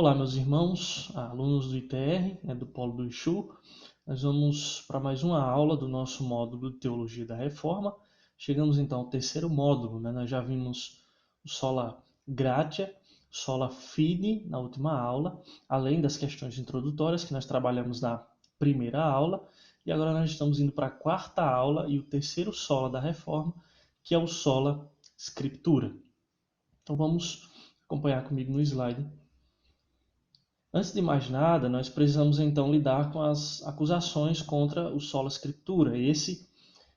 Olá, meus irmãos, alunos do ITR, do Polo do Exu. Nós vamos para mais uma aula do nosso módulo de Teologia da Reforma. Chegamos então ao terceiro módulo, Nós já vimos o Sola Gratia, Sola Fide na última aula, além das questões introdutórias que nós trabalhamos na primeira aula. E agora nós estamos indo para a quarta aula e o terceiro Sola da Reforma, que é o Sola Scriptura. Então vamos acompanhar comigo no slide. Antes de mais nada, nós precisamos então lidar com as acusações contra o Sola Scriptura, esse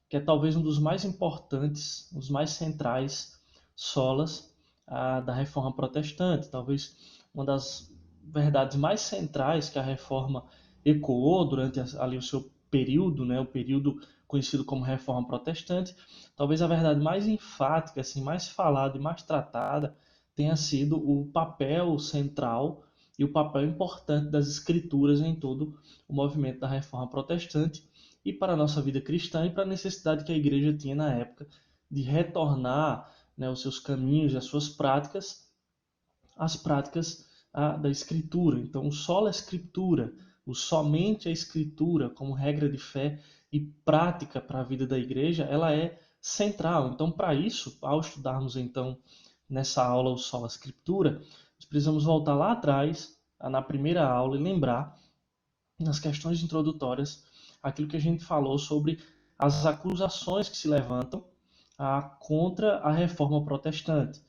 que é talvez um dos mais importantes, os mais centrais solas da Reforma Protestante, talvez uma das verdades mais centrais que a Reforma ecoou durante ali o seu período, o período conhecido como Reforma Protestante. Talvez a verdade mais enfática, assim, mais falada e mais tratada tenha sido o papel central e o papel importante das escrituras em todo o movimento da Reforma Protestante e para a nossa vida cristã e para a necessidade que a igreja tinha na época de retornar os seus caminhos e as suas práticas às práticas da Escritura. Então, o sola Escritura, o somente a Escritura como regra de fé e prática para a vida da igreja, ela é central. Então, para isso, ao estudarmos então nessa aula o sola Escritura, nós precisamos voltar lá atrás, na primeira aula, e lembrar, nas questões introdutórias, aquilo que a gente falou sobre as acusações que se levantam contra a reforma protestante.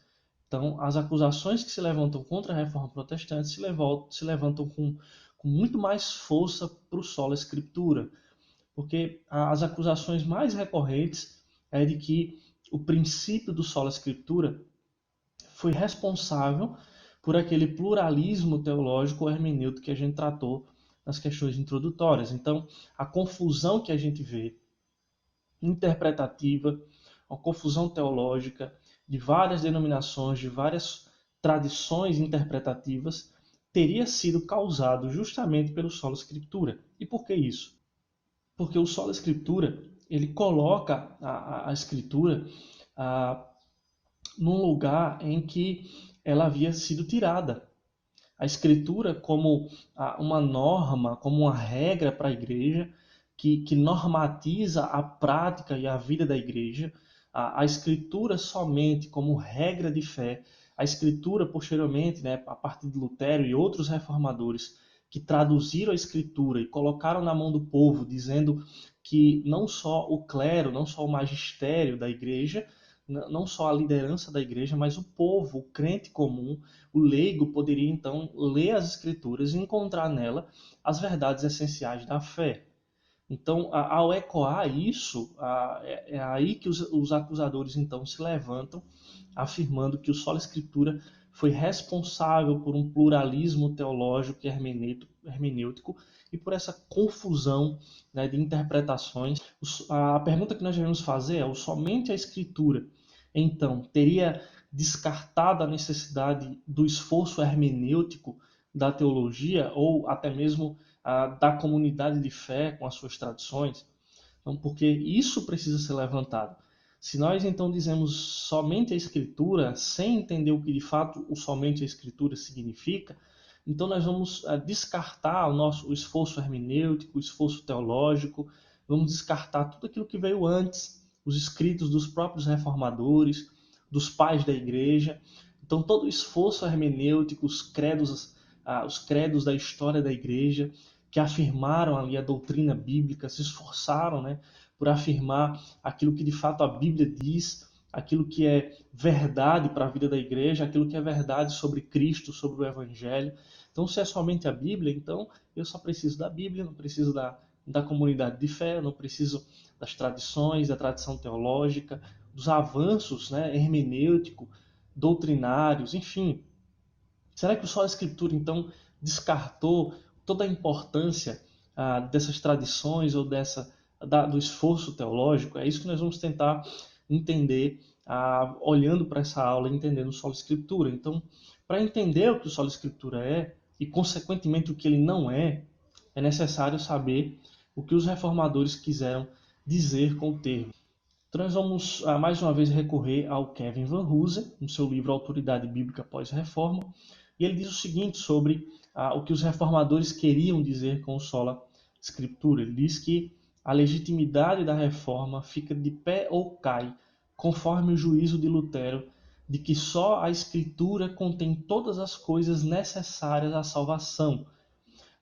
Então, as acusações que se levantam contra a reforma protestante se levantam com muito mais força para o sola Escritura, porque as acusações mais recorrentes é de que o princípio do sola Escritura foi responsável por aquele pluralismo teológico ou hermenêutico que a gente tratou nas questões introdutórias. Então, a confusão que a gente vê interpretativa, uma confusão teológica de várias denominações, de várias tradições interpretativas, teria sido causado justamente pelo sola Escritura. E por que isso? Porque o sola Escritura, ele coloca a Escritura num lugar em que ela havia sido tirada. A Escritura como uma norma, como uma regra para a igreja, que normatiza a prática e a vida da igreja, a Escritura somente como regra de fé, a Escritura posteriormente, a partir de Lutero e outros reformadores, que traduziram a Escritura e colocaram na mão do povo, dizendo que não só o clero, não só o magistério da igreja, não só a liderança da igreja, mas o povo, o crente comum, o leigo poderia então ler as Escrituras e encontrar nela as verdades essenciais da fé. Então, ao ecoar isso, é aí que os acusadores então se levantam, afirmando que o sola Escritura foi responsável por um pluralismo teológico e hermenêutico e por essa confusão de interpretações. A pergunta que nós devemos fazer é: somente a Escritura, então, teria descartado a necessidade do esforço hermenêutico da teologia ou até mesmo da comunidade de fé com as suas tradições? Então, porque isso precisa ser levantado. Se nós então dizemos somente a Escritura, sem entender o que de fato o somente a Escritura significa, então nós vamos descartar o esforço hermenêutico, o esforço teológico, vamos descartar tudo aquilo que veio antes, os escritos dos próprios reformadores, dos pais da igreja. Então todo o esforço hermenêutico, os credos da história da igreja, que afirmaram ali a doutrina bíblica, se esforçaram por afirmar aquilo que de fato a Bíblia diz, aquilo que é verdade para a vida da igreja, aquilo que é verdade sobre Cristo, sobre o Evangelho. Então, se é somente a Bíblia, então eu só preciso da Bíblia, não preciso da comunidade de fé, não preciso das tradições, da tradição teológica, dos avanços hermenêutico, doutrinários, enfim. Será que o sola Escritura, então, descartou toda a importância dessas tradições ou do esforço teológico? É isso que nós vamos tentar entender olhando para essa aula, entendendo o sola Escritura. Então, para entender o que o sola Escritura é e, consequentemente, o que ele não é necessário saber o que os reformadores quiseram dizer com o termo. Então, nós vamos mais uma vez recorrer ao Kevin Van Hooser, no seu livro Autoridade Bíblica Pós-Reforma, E ele diz o seguinte sobre o que os reformadores queriam dizer com o sola scriptura. Ele diz que a legitimidade da reforma fica de pé ou cai, conforme o juízo de Lutero, de que só a Escritura contém todas as coisas necessárias à salvação.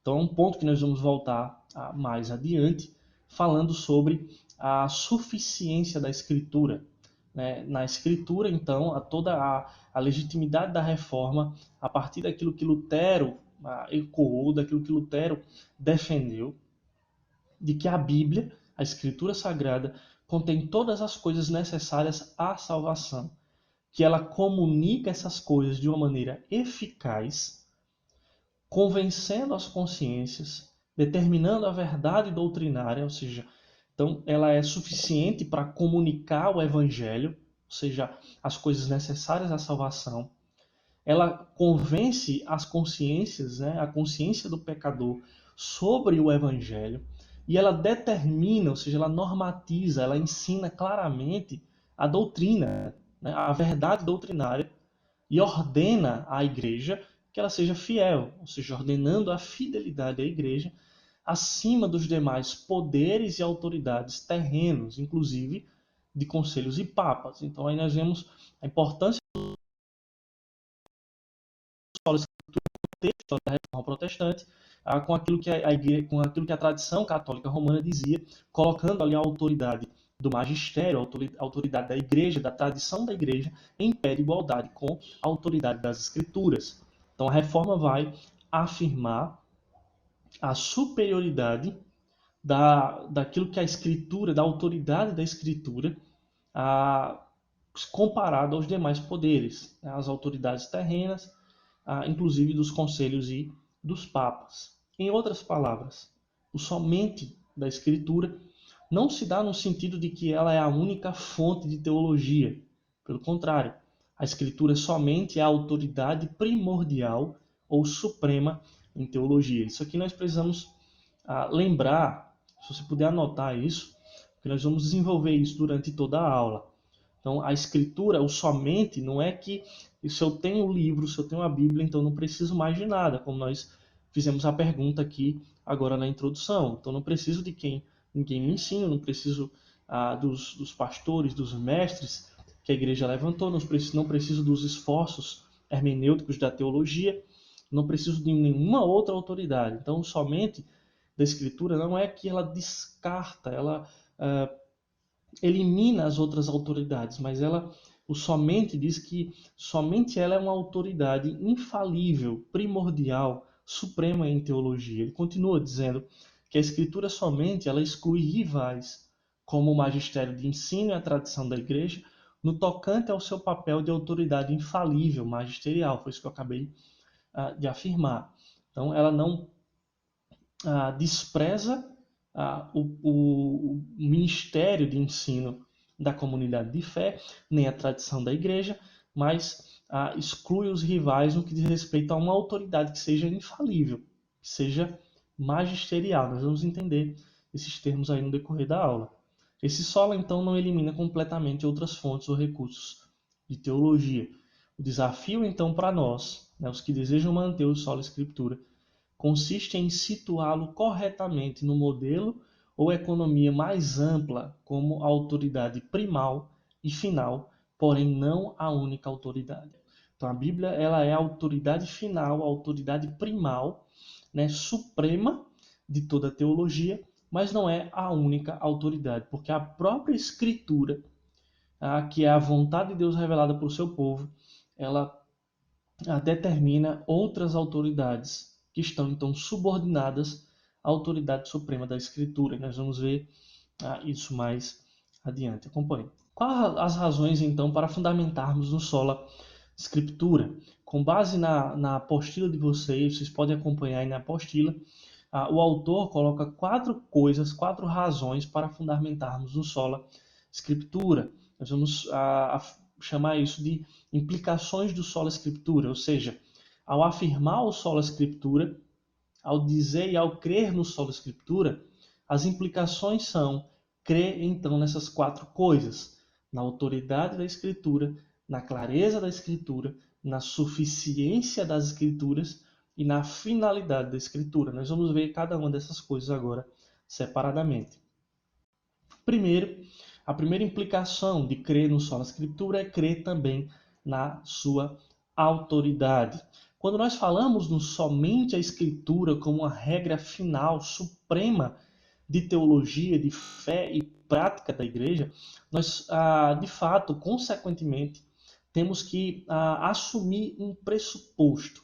Então é um ponto que nós vamos voltar mais adiante, falando sobre a suficiência da Escritura. Né? Na Escritura, então, toda a legitimidade da reforma, a partir daquilo que Lutero ecoou, daquilo que Lutero defendeu, de que a Bíblia, a Escritura Sagrada, contém todas as coisas necessárias à salvação, que ela comunica essas coisas de uma maneira eficaz, convencendo as consciências, determinando a verdade doutrinária, ou seja, então ela é suficiente para comunicar o Evangelho, ou seja, as coisas necessárias à salvação. Ela convence as consciências, né, a consciência do pecador sobre o Evangelho, e ela determina, ou seja, ela normatiza, ela ensina claramente a doutrina, né, a verdade doutrinária, e ordena à igreja que ela seja fiel, ou seja, ordenando a fidelidade à igreja acima dos demais poderes e autoridades terrenos, inclusive de conselhos e papas. Então aí nós vemos a importância do texto da Reforma Protestante com aquilo que a igreja, com aquilo que a tradição católica romana dizia, colocando ali a autoridade do magistério, a autoridade da igreja, da tradição da igreja, em pé de igualdade com a autoridade das escrituras. Então a reforma vai afirmar a superioridade daquilo que a escritura, da autoridade da escritura, a, comparado aos demais poderes, né, as autoridades terrenas, inclusive dos conselhos e dos papas. Em outras palavras, o somente da escritura não se dá no sentido de que ela é a única fonte de teologia. Pelo contrário, a escritura somente é a autoridade primordial ou suprema em teologia. Isso aqui nós precisamos lembrar, se você puder anotar isso, que nós vamos desenvolver isso durante toda a aula. Então, a escritura, o somente, não é que se eu tenho o livro, se eu tenho a Bíblia, então não preciso mais de nada, como nós fizemos a pergunta aqui agora na introdução. Então, não preciso de ninguém me ensina, não preciso dos pastores, dos mestres que a igreja levantou, não preciso dos esforços hermenêuticos da teologia, não preciso de nenhuma outra autoridade. Então, somente da escritura não é que ela descarta, ela elimina as outras autoridades, mas o somente diz que somente ela é uma autoridade infalível, primordial, suprema em teologia. Ele continua dizendo que a escritura somente ela exclui rivais, como o magistério de ensino e a tradição da igreja, no tocante ao seu papel de autoridade infalível, magisterial. Foi isso que eu acabei de afirmar. Então, ela não despreza o ministério de ensino da comunidade de fé, nem a tradição da igreja, mas exclui os rivais no que diz respeito a uma autoridade que seja infalível, que seja magisterial. Nós vamos entender esses termos aí no decorrer da aula. Esse solo, então, não elimina completamente outras fontes ou recursos de teologia. O desafio, então, para nós, né, os que desejam manter o solo escritura, consiste em situá-lo corretamente no modelo ou economia mais ampla como autoridade primal e final, porém não a única autoridade. Então a Bíblia ela é a autoridade final, a autoridade primal, né, suprema de toda a teologia, mas não é a única autoridade, porque a própria Escritura, que é a vontade de Deus revelada para o seu povo, ela determina outras autoridades que estão então subordinadas à autoridade suprema da Escritura. Nós vamos ver isso mais adiante. Acompanhe. Quais as razões então para fundamentarmos no sola Scriptura? Com base na apostila de vocês podem acompanhar aí na apostila, o autor coloca 4 coisas, 4 razões para fundamentarmos no sola Scriptura. Nós vamos chamar isso de implicações do sola Scriptura, ou seja, ao afirmar o sola Scriptura, ao dizer e ao crer no sola Scriptura, as implicações são crer então nessas 4 coisas: na autoridade da Escritura, na clareza da Escritura, na suficiência das Escrituras e na finalidade da Escritura. Nós vamos ver cada uma dessas coisas agora separadamente. Primeiro, a primeira implicação de crer no só na Escritura é crer também na sua autoridade. Quando nós falamos no somente a Escritura como uma regra final, suprema de teologia, de fé e prática da igreja, nós, de fato, consequentemente, temos que assumir um pressuposto.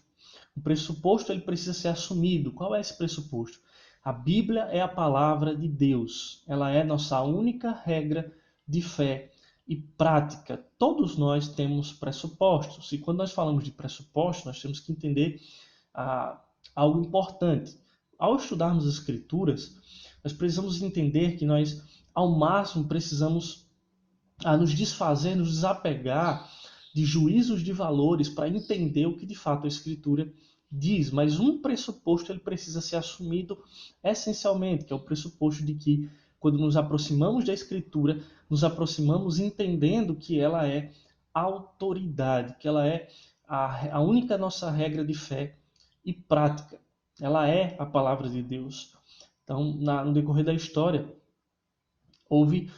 O pressuposto ele precisa ser assumido. Qual é esse pressuposto? A Bíblia é a palavra de Deus. Ela é nossa única regra de fé e prática. Todos nós temos pressupostos. E quando nós falamos de pressupostos, nós temos que entender algo importante. Ao estudarmos as Escrituras, nós precisamos entender que nós, ao máximo, precisamos nos desfazer, nos desapegar de juízos de valores para entender o que de fato a Escritura diz. Mas um pressuposto ele precisa ser assumido essencialmente, que é o pressuposto de que quando nos aproximamos da Escritura, nos aproximamos entendendo que ela é autoridade, que ela é a única nossa regra de fé e prática. Ela é a palavra de Deus. Então, no decorrer da história, houve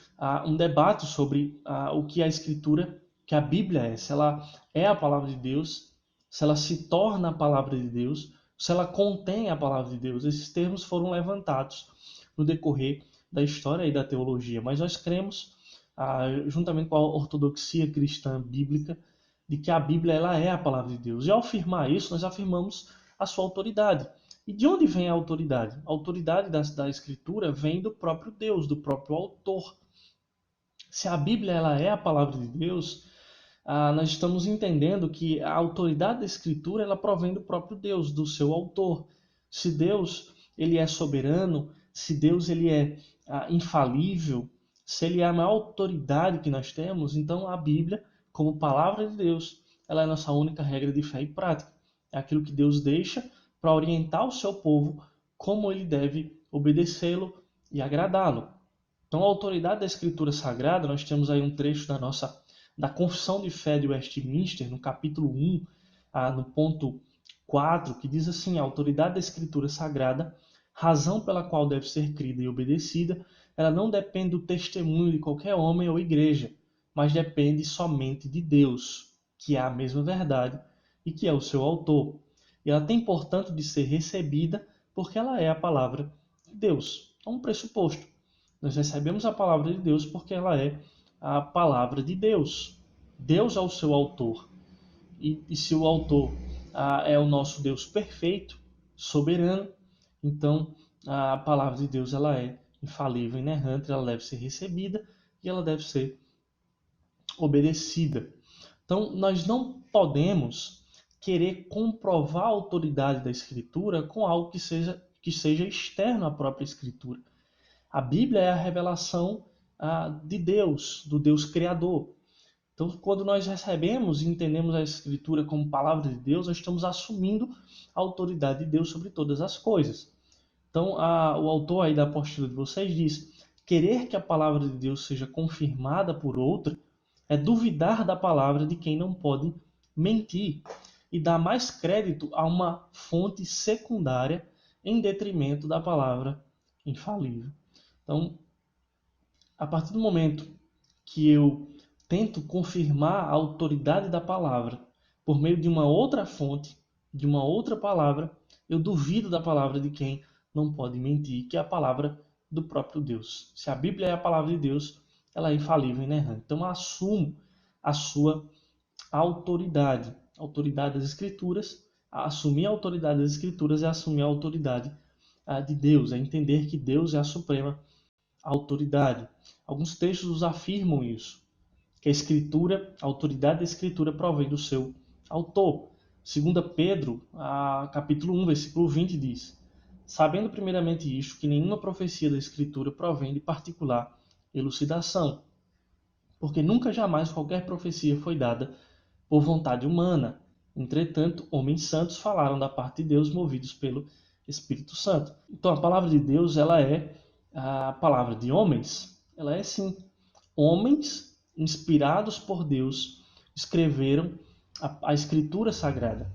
um debate sobre o que a Escritura, que a Bíblia é. Se ela é a palavra de Deus, se ela se torna a palavra de Deus, se ela contém a palavra de Deus. Esses termos foram levantados no decorrer da história e da teologia. Mas nós cremos, juntamente com a ortodoxia cristã bíblica, de que a Bíblia ela é a palavra de Deus. E ao afirmar isso, nós afirmamos a sua autoridade. E de onde vem a autoridade? A autoridade da Escritura vem do próprio Deus, do próprio autor. Se a Bíblia ela é a palavra de Deus, nós estamos entendendo que a autoridade da Escritura ela provém do próprio Deus, do seu autor. Se Deus ele é soberano, se Deus ele é infalível, se ele é a maior autoridade que nós temos, então a Bíblia, como palavra de Deus, ela é a nossa única regra de fé e prática. É aquilo que Deus deixa para orientar o seu povo como ele deve obedecê-lo e agradá-lo. Então, a autoridade da Escritura Sagrada, nós temos aí um trecho da Confissão de Fé de Westminster, no capítulo 1, no ponto 4, que diz assim: a autoridade da Escritura Sagrada, razão pela qual deve ser crida e obedecida, ela não depende do testemunho de qualquer homem ou igreja, mas depende somente de Deus, que é a mesma verdade e que é o seu autor. E ela tem, portanto, de ser recebida porque ela é a palavra de Deus. É um pressuposto. Nós recebemos a palavra de Deus porque ela é a palavra de Deus. Deus é o seu autor. E se o autor é o nosso Deus perfeito, soberano, então a palavra de Deus ela é infalível, inerrante, ela deve ser recebida e ela deve ser obedecida. Então, nós não podemos querer comprovar a autoridade da Escritura com algo que seja externo à própria Escritura. A Bíblia é a revelação de Deus, do Deus Criador. Então, quando nós recebemos e entendemos a Escritura como palavra de Deus, nós estamos assumindo a autoridade de Deus sobre todas as coisas. Então, o autor aí da apostila de vocês diz: querer que a palavra de Deus seja confirmada por outra é duvidar da palavra de quem não pode mentir e dar mais crédito a uma fonte secundária em detrimento da palavra infalível. Então, a partir do momento que eu tento confirmar a autoridade da palavra por meio de uma outra fonte, de uma outra palavra, eu duvido da palavra de quem não pode mentir, que é a palavra do próprio Deus. Se a Bíblia é a palavra de Deus, ela é infalível e inerrante. Então, eu assumo a sua autoridade. A autoridade das Escrituras. Assumir a autoridade das Escrituras é assumir a autoridade de Deus, é entender que Deus é a suprema autoridade. Alguns textos afirmam isso, que a Escritura, a autoridade da Escritura provém do seu autor. 2 Pedro, capítulo 1, versículo 20 diz: sabendo primeiramente isto, que nenhuma profecia da Escritura provém de particular elucidação, porque nunca jamais qualquer profecia foi dada por vontade humana. Entretanto, homens santos falaram da parte de Deus, movidos pelo Espírito Santo. Então, a palavra de Deus, ela é a palavra de homens. Ela é sim. Homens inspirados por Deus escreveram a Escritura Sagrada.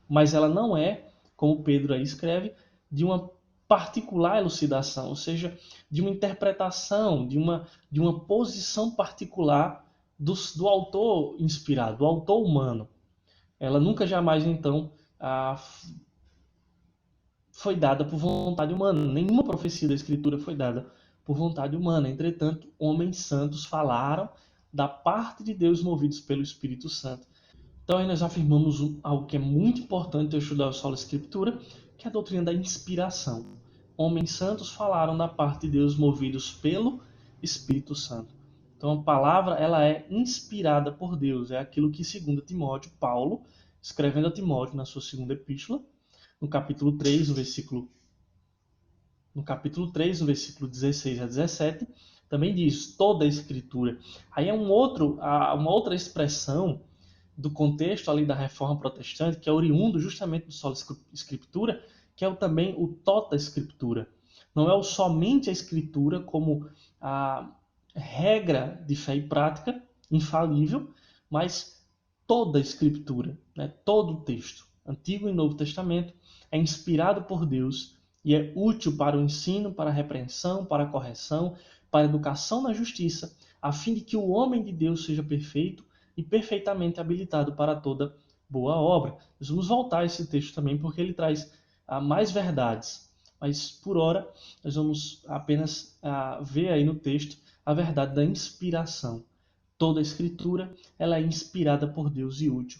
Mas ela não é, como Pedro aí escreve, de uma particular elucidação, ou seja, de uma interpretação, de uma posição particular do autor inspirado, do autor humano. Ela nunca jamais, então, foi dada por vontade humana. Nenhuma profecia da Escritura foi dada por vontade humana. Entretanto, homens santos falaram da parte de Deus movidos pelo Espírito Santo. Então aí nós afirmamos algo que é muito importante ao estudar a sola Escritura, que é a doutrina da inspiração. Homens santos falaram da parte de Deus movidos pelo Espírito Santo. Então a palavra ela é inspirada por Deus. É aquilo que, segundo Timóteo, Paulo, escrevendo a Timóteo na sua segunda epístola, no capítulo 3, no versículo 16 a 17, também diz toda a Escritura. Aí é uma outra expressão do contexto ali da Reforma Protestante, que é oriundo justamente do sola Escritura, que é também o tota Escritura. Não é somente a Escritura como a regra de fé e prática infalível, mas toda a Escritura, né? Todo o texto, Antigo e Novo Testamento, é inspirado por Deus e é útil para o ensino, para a repreensão, para a correção, para a educação na justiça, a fim de que o homem de Deus seja perfeito e perfeitamente habilitado para toda boa obra. Nós vamos voltar a esse texto também, porque ele traz mais verdades. Mas, por hora, nós vamos apenas ver aí no texto a verdade da inspiração. Toda a Escritura ela é inspirada por Deus e útil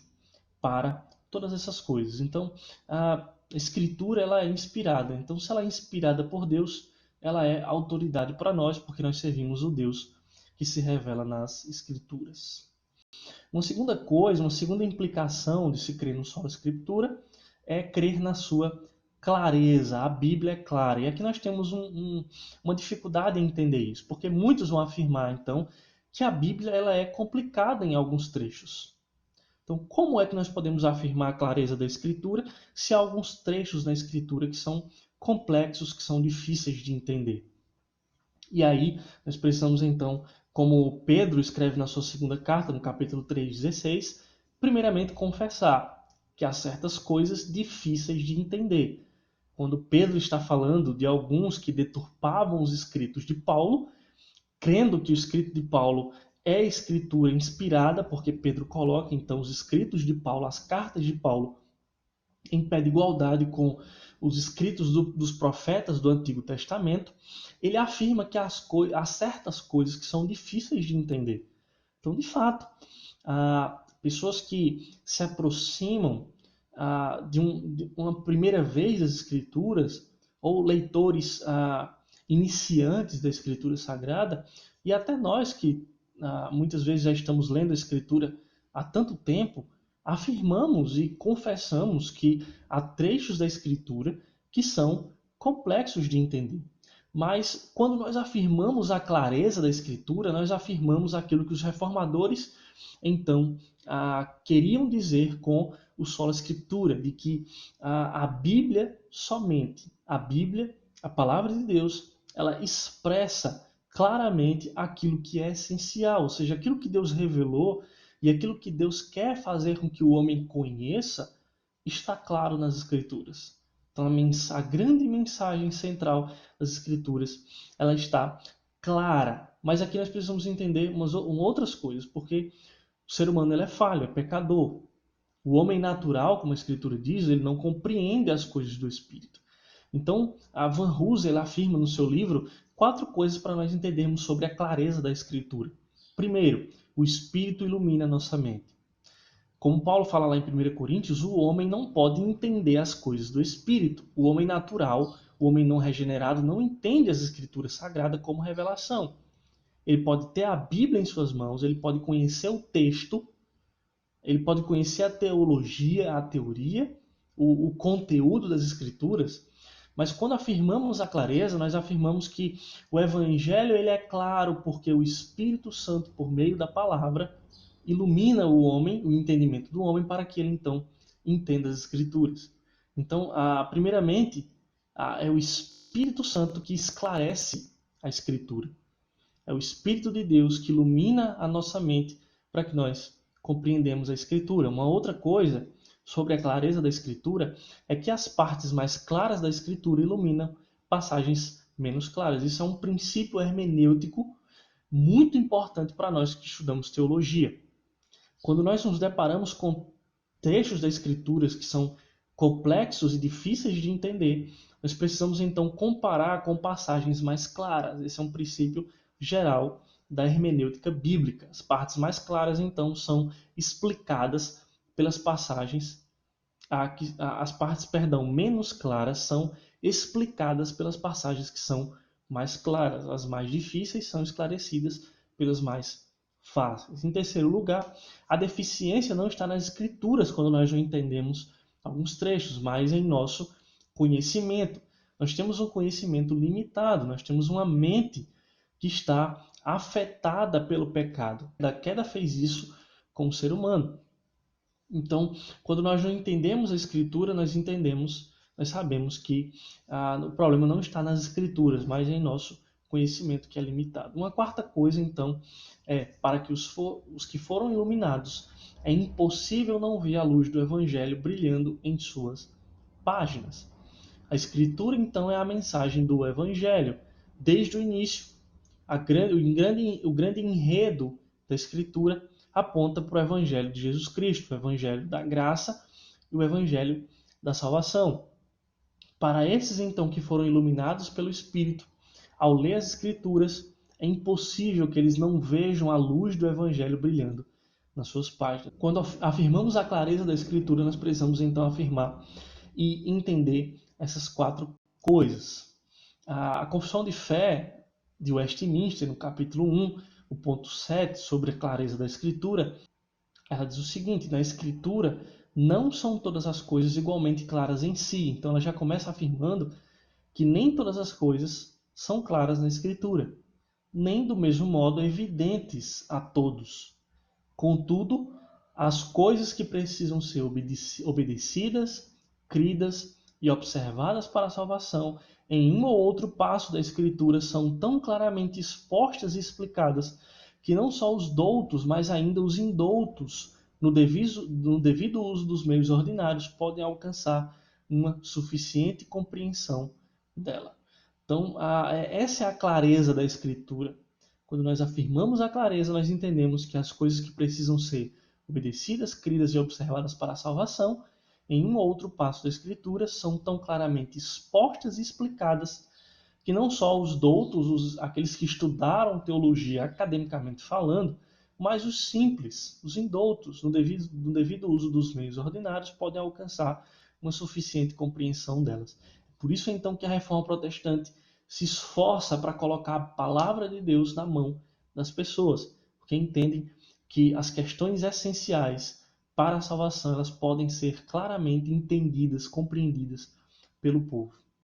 para todas essas coisas. Então, a Escritura ela é inspirada. Então, se ela é inspirada por Deus, ela é autoridade para nós, porque nós servimos o Deus que se revela nas Escrituras. Uma segunda coisa, uma segunda implicação de se crer no sola Escritura é crer na sua clareza. A Bíblia é clara. E aqui nós temos uma dificuldade em entender isso, porque muitos vão afirmar, então, que a Bíblia ela é complicada em alguns trechos. Então, como é que nós podemos afirmar a clareza da Escritura se há alguns trechos na Escritura que são complexos, que são difíceis de entender? E aí, nós precisamos então, como Pedro escreve na sua segunda carta, no capítulo 3:16, primeiramente confessar que há certas coisas difíceis de entender. Quando Pedro está falando de alguns que deturpavam os escritos de Paulo, crendo que o escrito de Paulo é escritura inspirada, porque Pedro coloca então os escritos de Paulo, as cartas de Paulo, em pé de igualdade com os escritos dos profetas do Antigo Testamento, ele afirma que há certas coisas que são difíceis de entender. Então, de fato, pessoas que se aproximam de uma primeira vez das Escrituras, ou leitores iniciantes da Escritura Sagrada, e até nós que muitas vezes já estamos lendo a Escritura há tanto tempo, afirmamos e confessamos que há trechos da Escritura que são complexos de entender. Mas quando nós afirmamos a clareza da Escritura, nós afirmamos aquilo que os reformadores então queriam dizer com o sola Escritura, de que a Bíblia somente, a Bíblia, a palavra de Deus, ela expressa claramente aquilo que é essencial, ou seja, aquilo que Deus revelou e aquilo que Deus quer fazer com que o homem conheça está claro nas Escrituras. Então a grande mensagem central das Escrituras ela está clara. Mas aqui nós precisamos entender outras coisas, porque o ser humano ele é falho, é pecador. O homem natural, como a Escritura diz, ele não compreende as coisas do Espírito. Então, a Van Hooser afirma no seu livro 4 coisas para nós entendermos sobre a clareza da Escritura. Primeiro, o Espírito ilumina a nossa mente. Como Paulo fala lá em 1 Coríntios, o homem não pode entender as coisas do Espírito. O homem natural, o homem não regenerado, não entende as Escrituras Sagradas como revelação. Ele pode ter a Bíblia em suas mãos, ele pode conhecer o texto, ele pode conhecer a teologia, a teoria, o conteúdo das Escrituras, mas quando afirmamos a clareza, nós afirmamos que o Evangelho ele é claro porque o Espírito Santo, por meio da palavra, ilumina o homem, o entendimento do homem, para que ele então entenda as Escrituras. Então, primeiramente, é o Espírito Santo que esclarece a Escritura. É o Espírito de Deus que ilumina a nossa mente para que nós compreendemos a Escritura. Uma outra coisa sobre a clareza da Escritura é que as partes mais claras da Escritura iluminam passagens menos claras. Isso é um princípio hermenêutico muito importante para nós que estudamos teologia. Quando nós nos deparamos com trechos das Escrituras que são complexos e difíceis de entender, nós precisamos então comparar com passagens mais claras. Esse é um princípio geral da hermenêutica bíblica. As partes mais claras então são explicadas pelas passagens, as partes, menos claras são explicadas pelas passagens que são mais claras. As mais difíceis são esclarecidas pelas mais fáceis. Em terceiro lugar, a deficiência não está nas escrituras quando nós não entendemos alguns trechos, mas em nosso conhecimento. Nós temos um conhecimento limitado, nós temos uma mente que está afetada pelo pecado. A queda fez isso com o ser humano. Então, quando nós não entendemos a Escritura, nós sabemos que o problema não está nas Escrituras, mas em nosso conhecimento que é limitado. Uma quarta coisa, então, é para que os que foram iluminados, é impossível não ver a luz do Evangelho brilhando em suas páginas. A Escritura, então, é a mensagem do Evangelho. Desde o início, o grande enredo da Escritura aponta para o Evangelho de Jesus Cristo, o Evangelho da graça e o Evangelho da salvação. Para esses, então, que foram iluminados pelo Espírito, ao ler as Escrituras, é impossível que eles não vejam a luz do Evangelho brilhando nas suas páginas. Quando afirmamos a clareza da Escritura, nós precisamos, então, afirmar e entender essas quatro coisas. A Confissão de Fé de Westminster, no capítulo 1, o ponto 7, sobre a clareza da Escritura, ela diz o seguinte: na Escritura não são todas as coisas igualmente claras em si. Então ela já começa afirmando que nem todas as coisas são claras na Escritura, nem do mesmo modo evidentes a todos. Contudo, as coisas que precisam ser obedecidas, cridas e observadas para a salvação, em um ou outro passo da Escritura, são tão claramente expostas e explicadas que não só os doutos, mas ainda os indoutos, no devido uso dos meios ordinários, podem alcançar uma suficiente compreensão dela. Então, essa é a clareza da Escritura. Quando nós afirmamos a clareza, nós entendemos que as coisas que precisam ser obedecidas, cridas e observadas para a salvação, em um ou outro passo da Escritura, são tão claramente expostas e explicadas que não só os doutos, aqueles que estudaram teologia academicamente falando, mas os simples, os indoutos, no devido uso dos meios ordinários, podem alcançar uma suficiente compreensão delas. Por isso, então, que a Reforma Protestante se esforça para colocar a palavra de Deus na mão das pessoas, porque entendem que as questões essenciais para a salvação elas podem ser claramente entendidas, compreendidas pelo povo.